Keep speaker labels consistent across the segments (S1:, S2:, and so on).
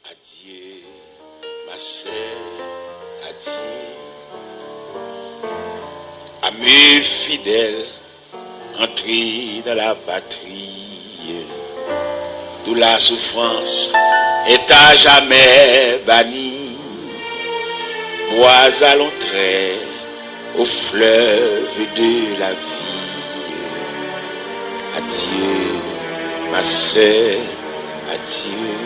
S1: Adieu, ma sœur, adieu. À mes fidèles, entrez dans la patrie, d'où la souffrance est à jamais bannie. Bois à l'entrée au fleuve de la vie. Adieu, ma sœur, adieu.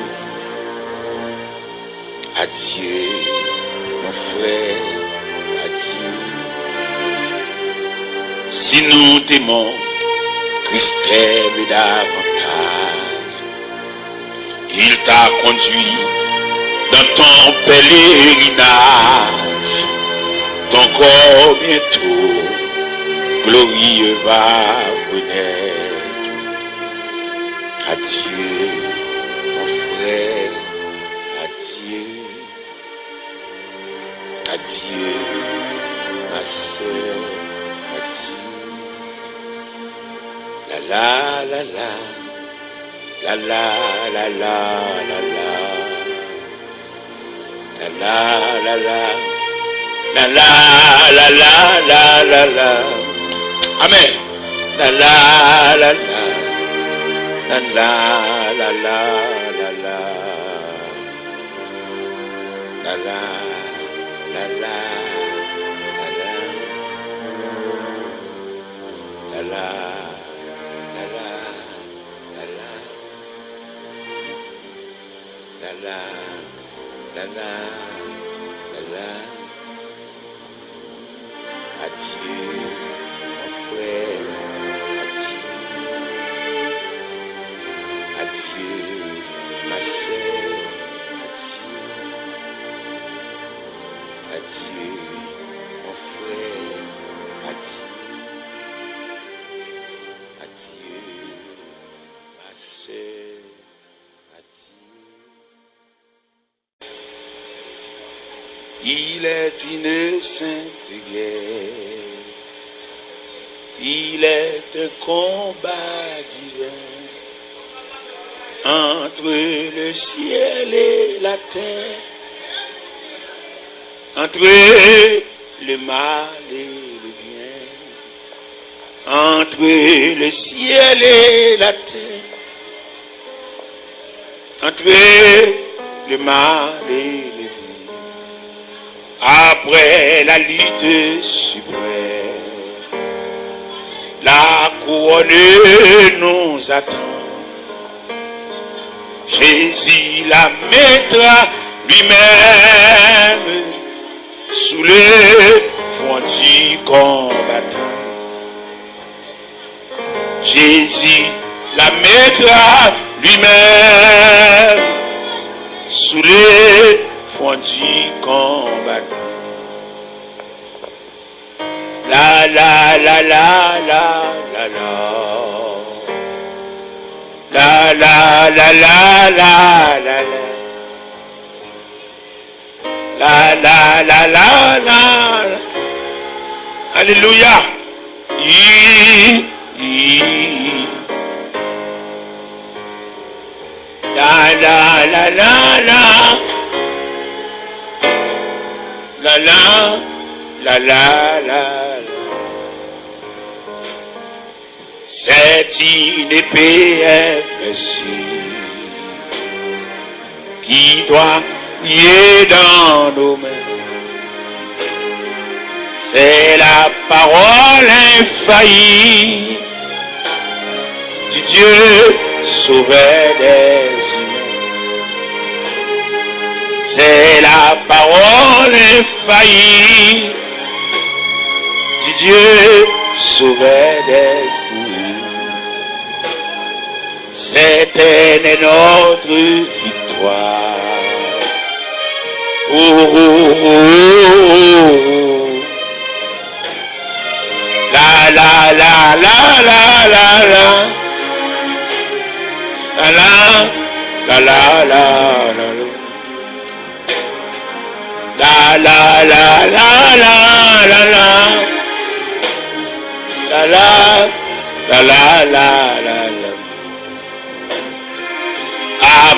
S1: Adieu, mon frère, adieu. Si nous t'aimons, Christ t'aime davantage. Il t'a conduit dans ton pèlerinage. Ton corps bientôt glorieux va renaître. Adieu, mon frère, adieu. Adieu, ma sœur, adieu. La la la la, la la la la la la, la la la la, la la la la la la la. Amen. La la la la, la la la la la la, la la. La la, la la, la la, la la, la la, la la, la la, la la. Adieu, mon frère, adieu. Adieu, ma sœur, adieu. Adieu, mon frère, adieu. Adieu, ma sœur, adieu. Il est une sainte guerre, il est un combat divin entre le ciel et la terre. Entre le mal et le bien, entre le ciel et la terre, entre le mal et le bien, après la lutte suprême, la couronne nous attend. Jésus la mettra lui-même sous le front du combattant. Jésus la mettra lui-même sous le front du combattant. La la la la la la la, la la la la la la la. La la la la la, alléluia. La la la la la, la la la la la. C'est une épée invincible qui doit prier dans nos mains. C'est la parole infaillible du Dieu sauveur des humains. C'est la parole infaillible du Dieu sauveur des humains. C'était notre victoire. Oh, oh, oh, oh, oh. La la la la la la la, la la la la la la, la la la la la la la, la la la la la la la.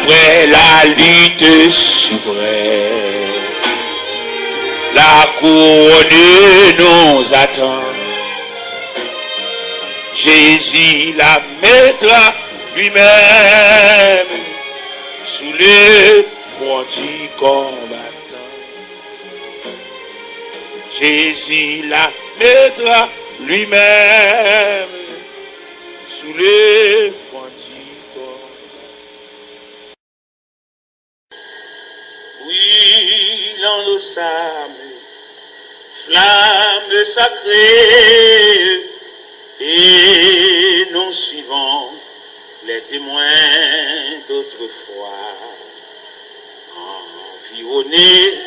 S1: après la lutte suprême, la couronne nous attend. Jésus la mettra lui-même sous les fronts du combattant. Jésus la mettra lui-même sous les fronts du combattant. Oui, dans nos âmes, flamme sacrée, et nous suivons les témoins d'autrefois, environnés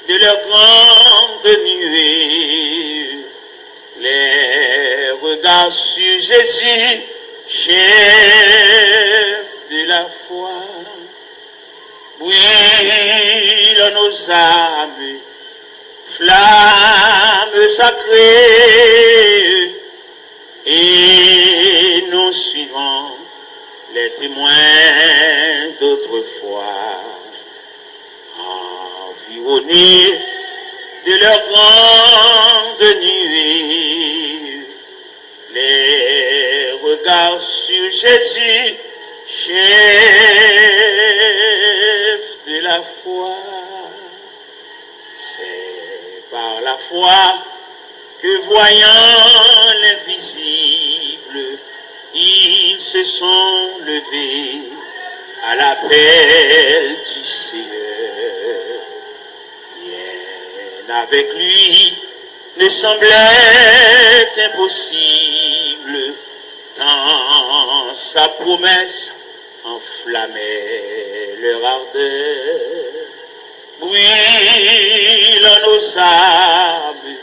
S1: de leur grande nuée, les regards sur Jésus, chef de la foi, brûlent nos âmes, flammes sacrées, et nous suivons les témoins d'autrefois, environnés de leur grande nuée, les regards sur Jésus, chef de la foi. C'est par la foi que voyant l'invisible, ils se sont levés à l'appel du Seigneur. Rien avec lui ne semblait impossible, tant sa promesse enflammait leur ardeur. Brûle nos âmes,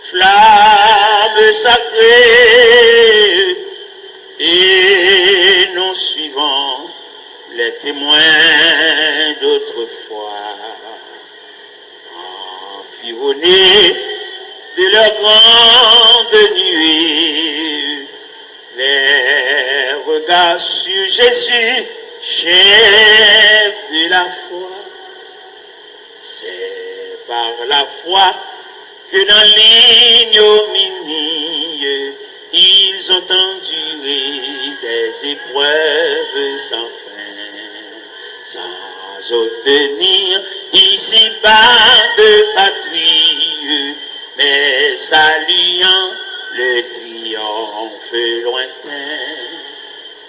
S1: flamme sacrée, et nous suivons les témoins d'autrefois, environnés de leur grande nuée, les regards sur Jésus, chef de la foi. C'est par la foi que dans l'ignominie, ils ont enduré des épreuves sans fin, sans obtenir ici-bas de patrie, mais saluant le triomphe lointain.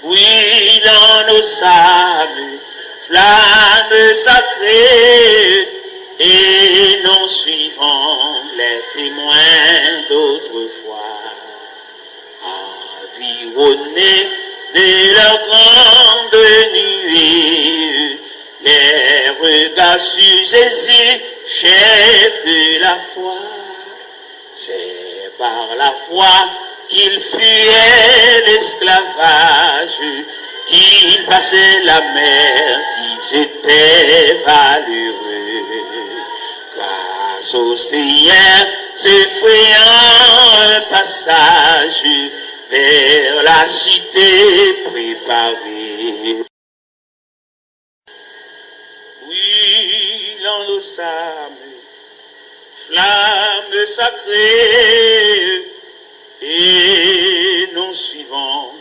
S1: Oui, dans nos âmes, flammes sacrées, et nous suivons les témoins d'autrefois, environnés de leur grande nuée, les regards sur Jésus, chef de la foi. C'est par la foi qu'ils fuyaient l'esclavage, qu'ils passaient la mer, qu'ils étaient valeureux. Grâce au Seigneur, se frayant un passage vers la cité préparée. Oui, dans nos âmes, flammes sacrées, et nous suivons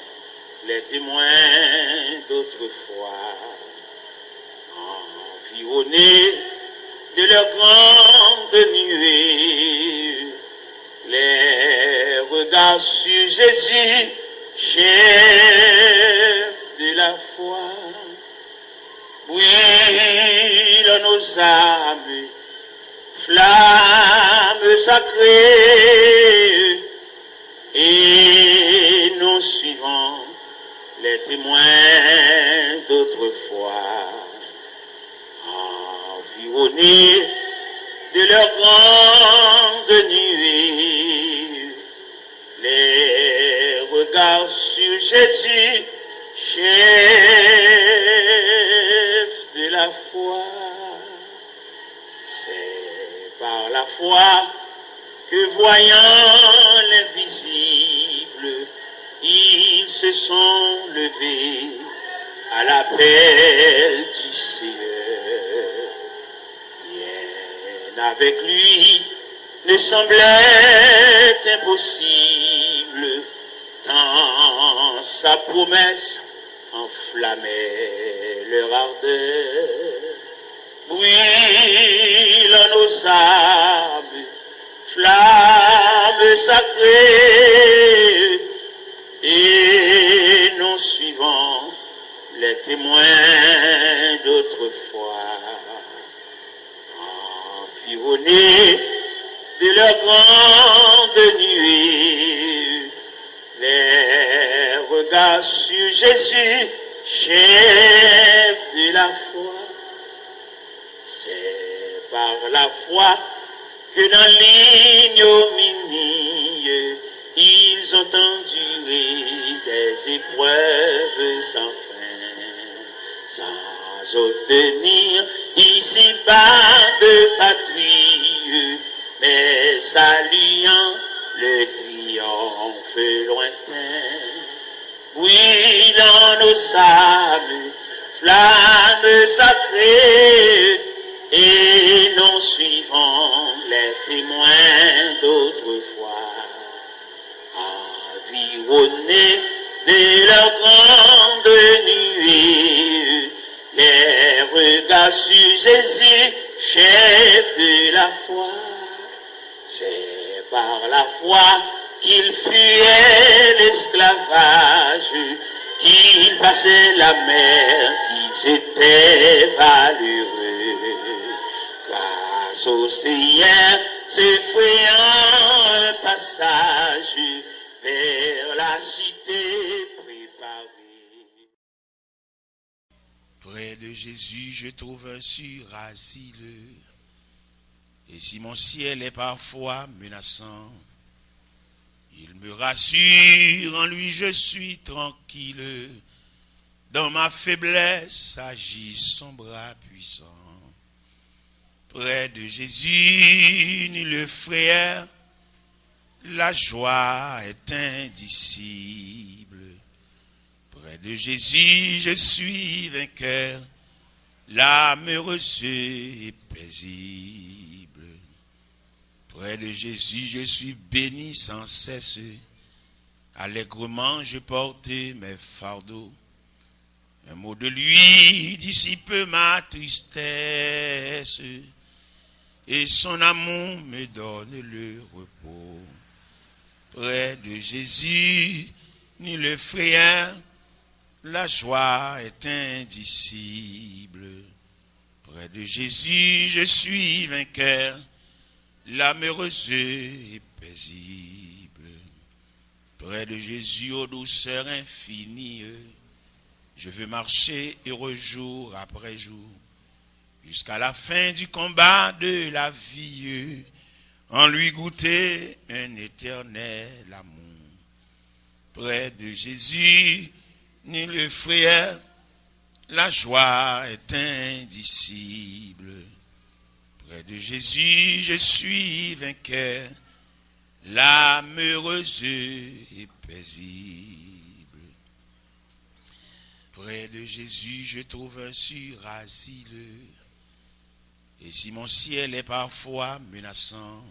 S1: les témoins d'autrefois, environnés de leur grande nuée, les regards sur Jésus, chef de la foi. Brûle nos âmes, flammes sacrées, et nous suivons les témoins d'autrefois, environnés de leur grande nuée, les regards sur Jésus, chef de la foi. C'est par la foi que voyant l'invisible, ils se sont levés à l'appel du Seigneur. Rien avec lui ne semblait impossible, tant sa promesse enflammait leur ardeur. Brûlant nos âmes, flammes sacrées, et nous suivons les témoins d'autrefois, environnés de leur grande nuée, les regards sur Jésus, chef de la foi. C'est par la foi que dans l'ignominie, ils ont enduré des épreuves sans fin, sans obtenir ici-bas de patrie, mais saluant le triomphe lointain. Oui, dans nos âmes, flammes sacrées, et nous suivons les témoins d'autrefois, environnés de leur grande nuée, les regards sur Jésus, chef de la foi. C'est par la foi qu'ils fuyaient l'esclavage, qu'ils passaient la mer, qu'ils étaient valeureux. Grâce au Seigneur, se frayant un passage vers la cité préparée.
S2: Près de Jésus, je trouve un sûr asile. Et si mon ciel est parfois menaçant, il me rassure, en lui je suis tranquille. Dans ma faiblesse agit son bras puissant. Près de Jésus, ni le frayeur, la joie est indicible. Près de Jésus, je suis vainqueur, l'âme heureuse et paisible. Près de Jésus, je suis béni sans cesse. Allègrement, je portais mes fardeaux. Un mot de lui dissipe ma tristesse, et son amour me donne le repos. Près de Jésus, ni le frayeur, la joie est indicible. Près de Jésus, je suis vainqueur, l'âme heureuse et paisible. Près de Jésus, aux douceurs infinies, je veux marcher heureux jour après jour, jusqu'à la fin du combat de la vie, en lui goûter un éternel amour. Près de Jésus, ni le frayeur, la joie est indicible. Près de Jésus, je suis vainqueur, l'âme heureuse et paisible. Près de Jésus, je trouve un sûr asile. Et si mon ciel est parfois menaçant,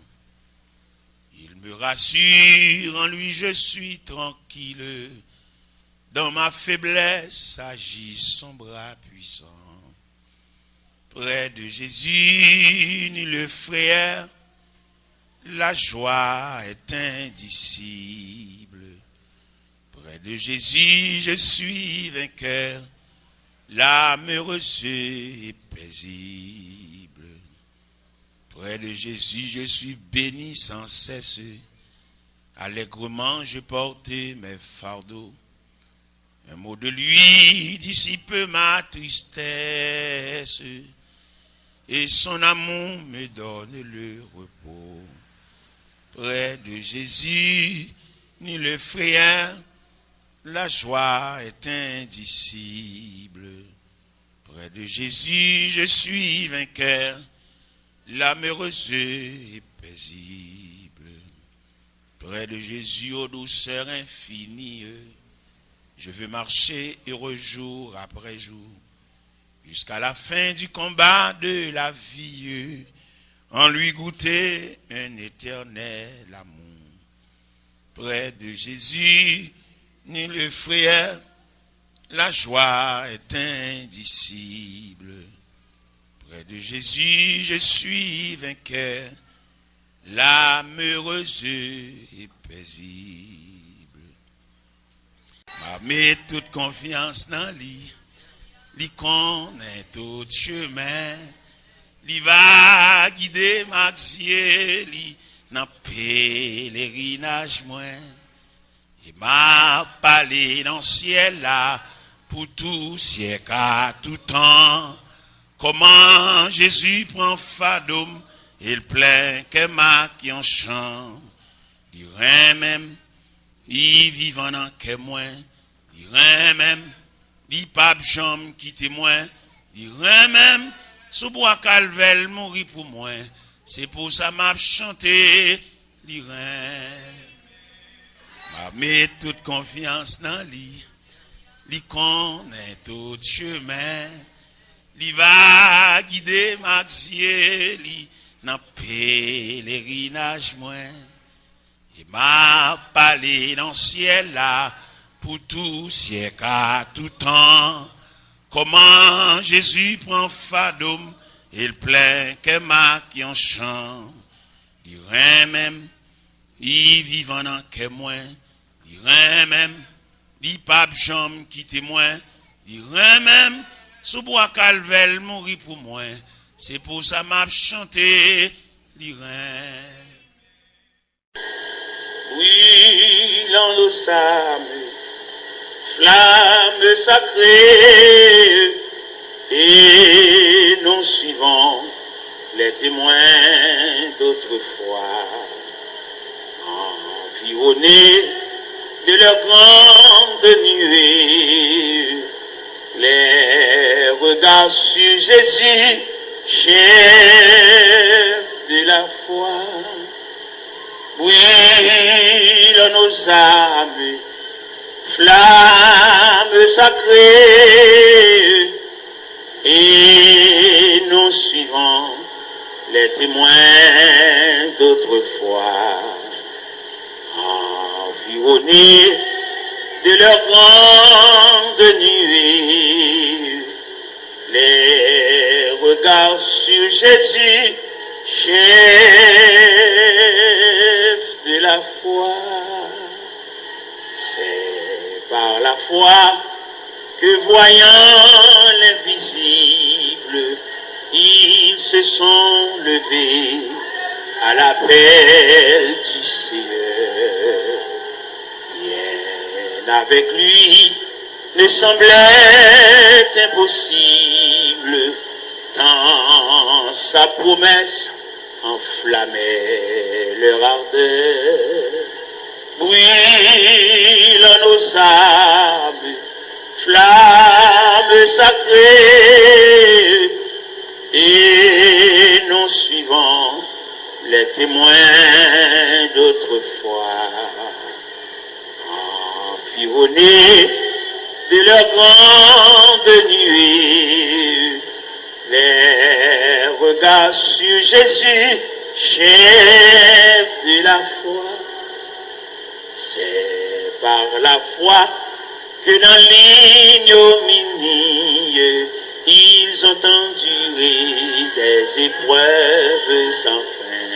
S2: il me rassure, en lui je suis tranquille. Dans ma faiblesse agit son bras puissant. Près de Jésus, ni le frayeur, la joie est indicible. Près de Jésus, je suis vainqueur, l'âme heureuse et paisible. Près de Jésus, je suis béni sans cesse. Allègrement, je portais mes fardeaux. Un mot de lui dissipe ma tristesse, et son amour me donne le repos. Près de Jésus, ni le frayeur, la joie est indicible. Près de Jésus, je suis vainqueur, l'âme heureuse et paisible. Près de Jésus, aux douceurs infinies, Je veux marcher heureux jour après jour, jusqu'à la fin du combat de la vie, en lui goûter un éternel amour. Près de Jésus, ni le frère, la joie est indicible. Près de Jésus, je suis vainqueur, l'âme heureuse et paisible. Ma met toute confiance dans lui, lui connaît tout chemin, lui va guider ma xier, lui dans pèlerinage moins. Et m'a parlé dans le ciel là, pour tout siècle à tout temps. Comment Jésus prend Fadom et le plein que ma qui en chante. Il rien même, il vivant dans que moins. Il rien même, il pas jambe qui témoin. Il rien même, sous bois calvel mourir pour moi. C'est pour ça m'a chanté, il rien. M'a mis toute confiance dans lui. Lui connaît tout chemin. Lui va guider ma xier, lui dans pèlerinage moins. Et m'a parlé dans le ciel là, pour tout siècle à tout temps. Comment Jésus prend Fadom et le plein que ma qui en chante. Il rien même, il vivant dans que moins. Il rien même, il pas jambe qui témoin. Il rien même, sous bois calvel mourir pour moi. C'est pour ça m'a chanté, il rien.
S1: Oui, l'endossame, flamme sacrée, et nous suivons les témoins d'autrefois, environnés de leur grande nuée, les regards sur Jésus, chef de la foi. Oui, dans nos âmes, flamme sacrée, et nous suivons les témoins d'autrefois, environnés de leur grande nuée, les regards sur Jésus, chef de la foi. C'est par la foi que, voyant l'invisible, ils se sont levés à l'appel du Seigneur. Rien avec lui ne semblait impossible, tant sa promesse enflammait leur ardeur. Brûle en nos âmes, flamme sacrée, et nous suivons les témoins d'autrefois, environnés de leur grande nuée, les regards sur Jésus, chef de la foi. C'est par la foi que dans l'ignominie, ils ont enduré des épreuves sans fin,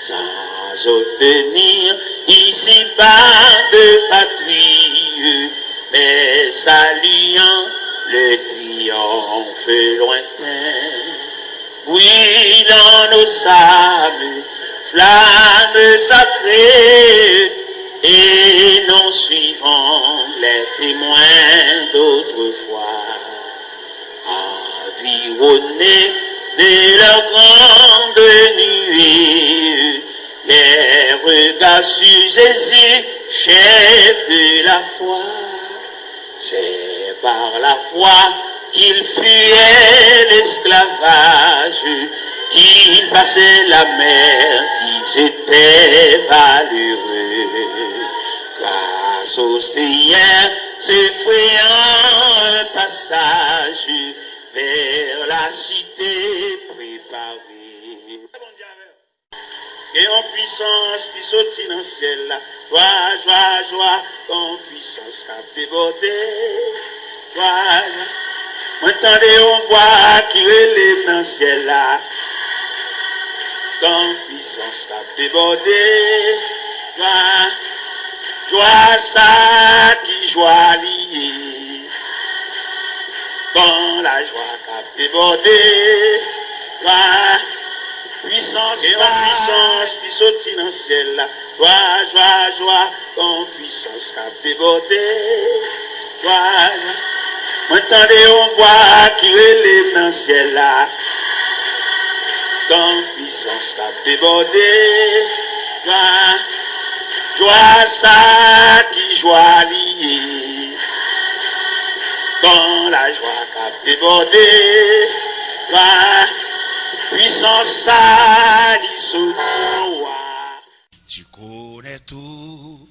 S1: sans obtenir ici-bas de patrie, mais saluant le triomphe lointain. Oui, dans nos âmes, flamme sacrée, et nous suivons les témoins d'autrefois, environnés de leur grande nuée, les regards sur Jésus, chef de la foi. C'est par la foi qu'ils fuyaient l'esclavage, qu'ils passaient la mer, qu'ils étaient valeureux. Grâce au Seigneur, c'est frayant un passage vers la cité préparée. Et en puissance qui sortit dans le ciel là, joie, joie, joie, en puissance qui a débordé, joie, m'entendez on voit qui relève dans le ciel là, en puissance qui a débordé, joie, joie ça qui joie liée, dans la joie qui a débordé, joie, puissance et en puissance qui sortit dans le ciel là. Joie, joie, joie, en puissance qui a débordé. Joie, m'entendez on voit qui relève dans le ciel là. En puissance qui a débordé. Joie, joie ça qui joie liée. Dans la joie qui a débordé. Joie, puissance ça,
S2: tu connais tout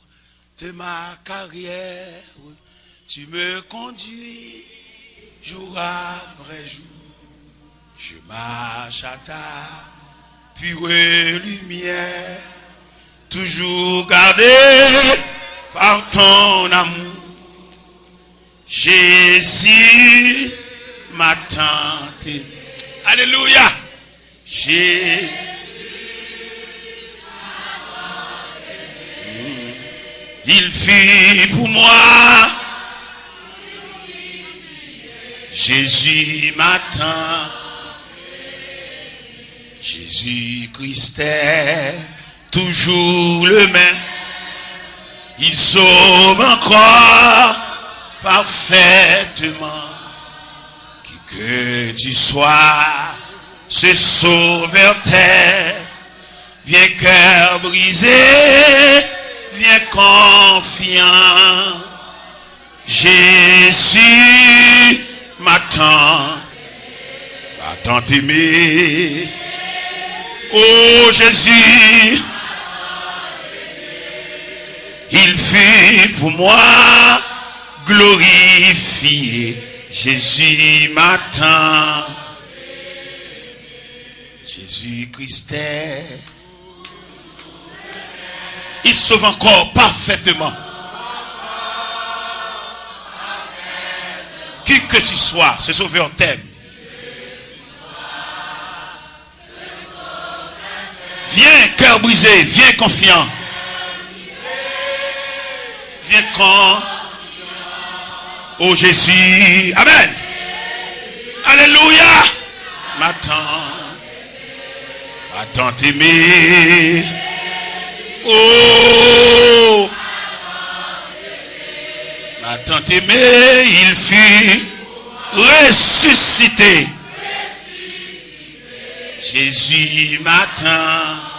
S2: de ma carrière, tu me conduis jour après jour, je marche à ta pure lumière, toujours gardé par ton amour. Jésus m'a tenté. Alléluia. Jésus, il fit pour moi. Jésus m'attend. Jésus Christ est toujours le même. Il sauve encore parfaitement. Qui que tu sois, ce sauveur terre, viens cœur brisé, viens confiant. Jésus m'attend, attends aimé. Oh Jésus, il fut pour moi glorifié. Jésus m'attend. Jésus Christ est. Il sauve encore parfaitement. Qui que tu sois, ce sauveur t'aime. Viens cœur brisé, viens confiant. Viens quand. Oh Jésus. Amen. Alléluia. M'attends. Attends aimé. Oh. Attends aimé, il fut ressuscité. Jésus m'attend.